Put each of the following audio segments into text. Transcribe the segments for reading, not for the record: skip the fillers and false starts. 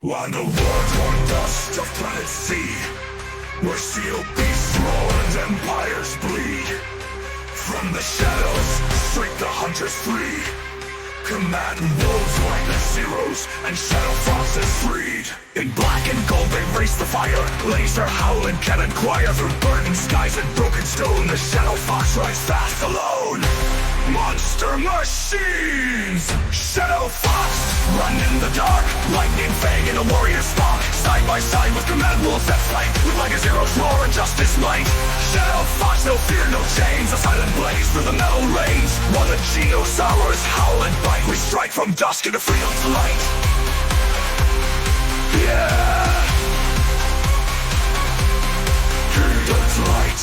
On the war-torn dust of planet C, where sealed beasts roar and empires bleed, from the shadows strike the hunters free. Command wolves like the zeros, and Shadowfox is freed. In black and gold they race the fire, laser howling cannon choir. Through burning skies and broken stone, the Shadowfox rides fast alone. Monster machines! Shadowfox, run in the dark, lightning fang in a warrior's spark. Side by side with command wolves that fight, with like a zero's roar and justice might. Shadowfox, no fear, no chains, a silent blaze through the metal rains. While the Genosaurs howl and bite, we strike from dusk into freedom's light. Yeah! Freedom's light.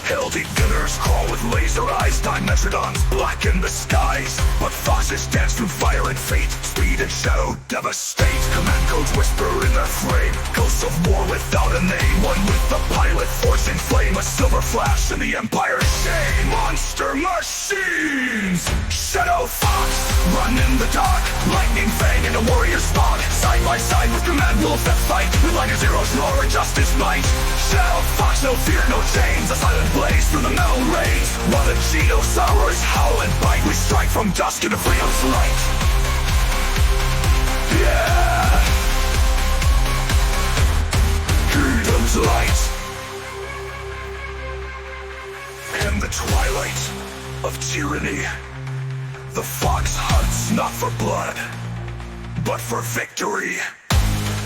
Hell-deep gunners crawl with laser eyes, Dimetrodons blacken the skies. But foxes dance through fire and fate, speed and shadow devastate. Command codes whisper in their frame, ghosts of war without a name. One with the pilot, forged in flame, a silver flash in the Empire's shame. Monster machines! Shadowfox, run in the dark, lightning fang in a warrior's spark. Side by side with command wolves that fight, with like a zero's roar and justice might. Shadowfox, no fear, no chains, a silent blaze through the metal rays. While the Genosaurs howl and bite, we strike from dusk into freedom's light. Yeah! Freedom's light. In the twilight of tyranny, the fox hunts not for blood, but for victory.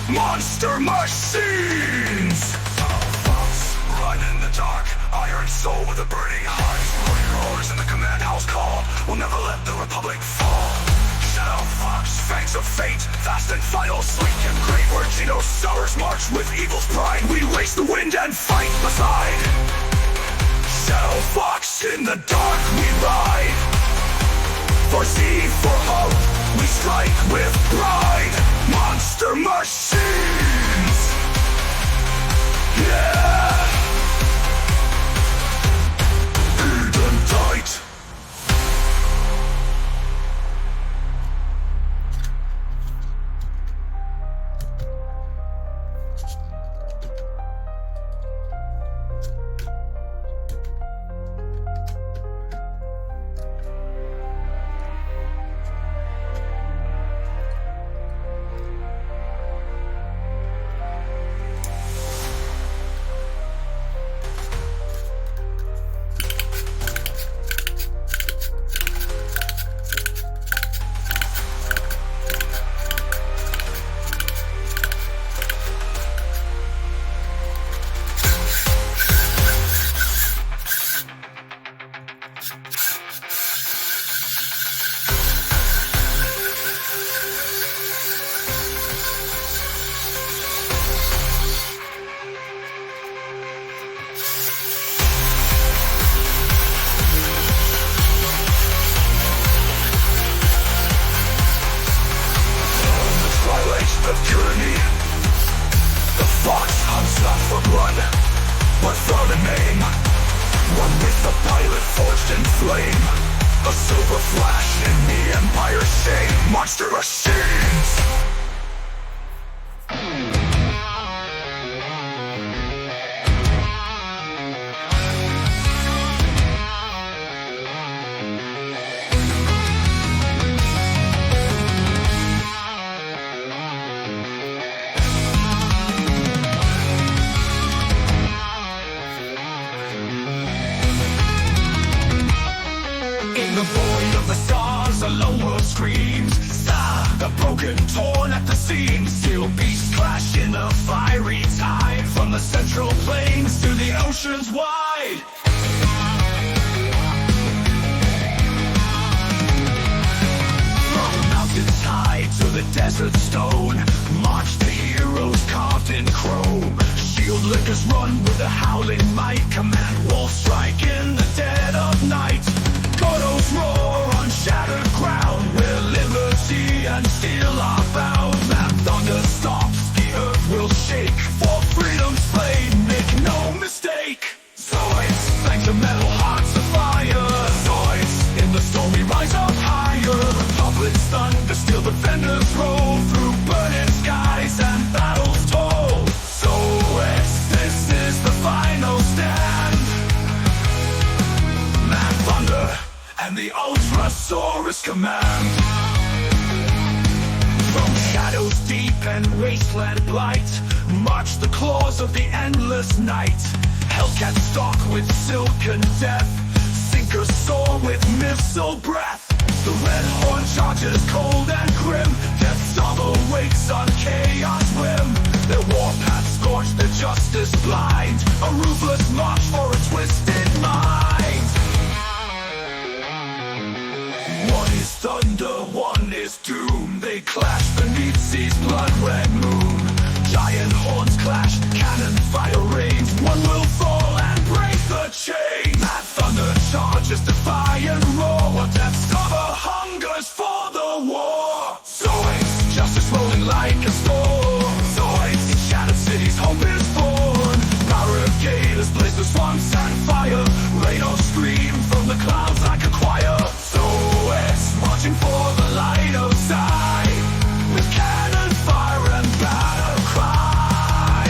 Monster machines! Fox, run in the dark, iron soul with a burning heart. Warrior roars in the command house call, we'll never let the Republic fall. Shadowfox, fangs of fate, fast and final, sleek and great. Where Genosaurs march with evil's pride, we race the wind and fight beside. Shadowfox, in the dark we ride. For Z, for hope, we strike with pride. Monster machines! Yeah! Freedom tight! Of tyranny, the fox hunts not for blood, but for the name. One with the pilot forged in flame, a silver flash in the Empire's shame. Monster machines! In the void of the stars, a lone world screams. Star, the broken, torn at the seams. Steel beasts clash in the fiery tide. From the central plains to the oceans wide. From mountains high to the desert stone, march the heroes carved in chrome. Shield lickers run with a howling might. Command wolves strike in the dead of night. Photos roar on shattered ground, where liberty and steel are bound. That thunder stops, the earth will shake. For freedom's blade, make no mistake. Zoids, thank the metal hearts of fire. Zoids, in the storm we rise up higher. Republic's thunder, steel defenders roll through burning skies. and the Ultrasaurus command. From shadows deep and wasteland blight, march the claws of the endless night. Hellcat stalk with silken death, sinkers soar with missile breath. The red horn charges cold and grim, death storm awakes on chaos whim. Their warpath scorch the justice blind, a ruthless march for a twisted mind. One is thunder, one is doom. They clash beneath sea's blood-red moon. Giant horns clash, cannon fire rains. One will fall and break the chain. Mad thunder charges, defiant roar, while death's summer hungers for the war. Zoids, justice rolling like a storm. Zoids, in shattered cities, hope is born. Barricades blaze the swamps and fire. Radar scream from the clouds like a choir. Zoids, marching for the light of sight, with cannon fire and battle cry.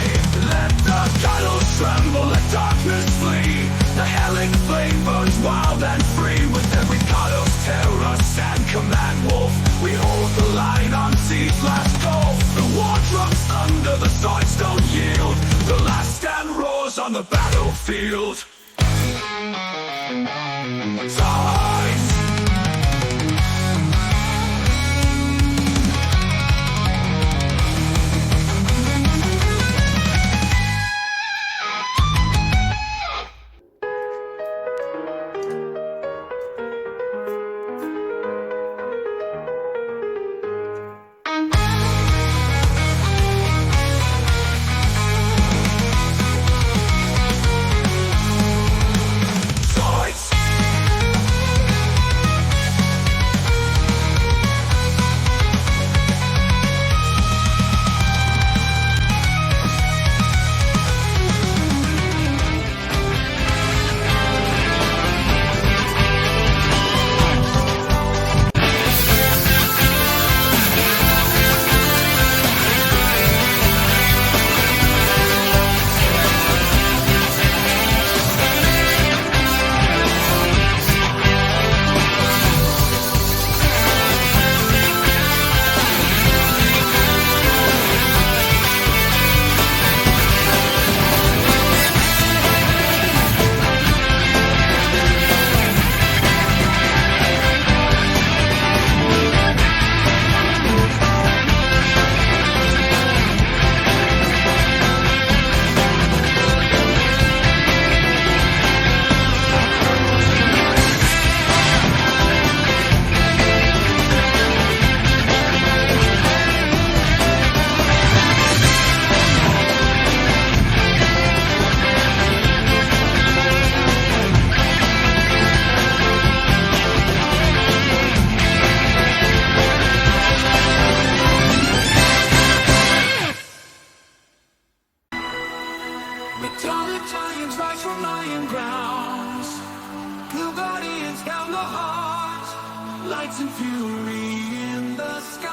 Let the battles tremble, let darkness flee. The helling flame burns wild and free. With every Kados terror, sand command wolf, we hold the line on sea's last gulf. The war drums thunder, the Zoids don't yield. The last stand roars on the battlefield. Zoids! Metallic giants rise from lying grounds. Blue guardians down the heart. Lights and fury in the sky.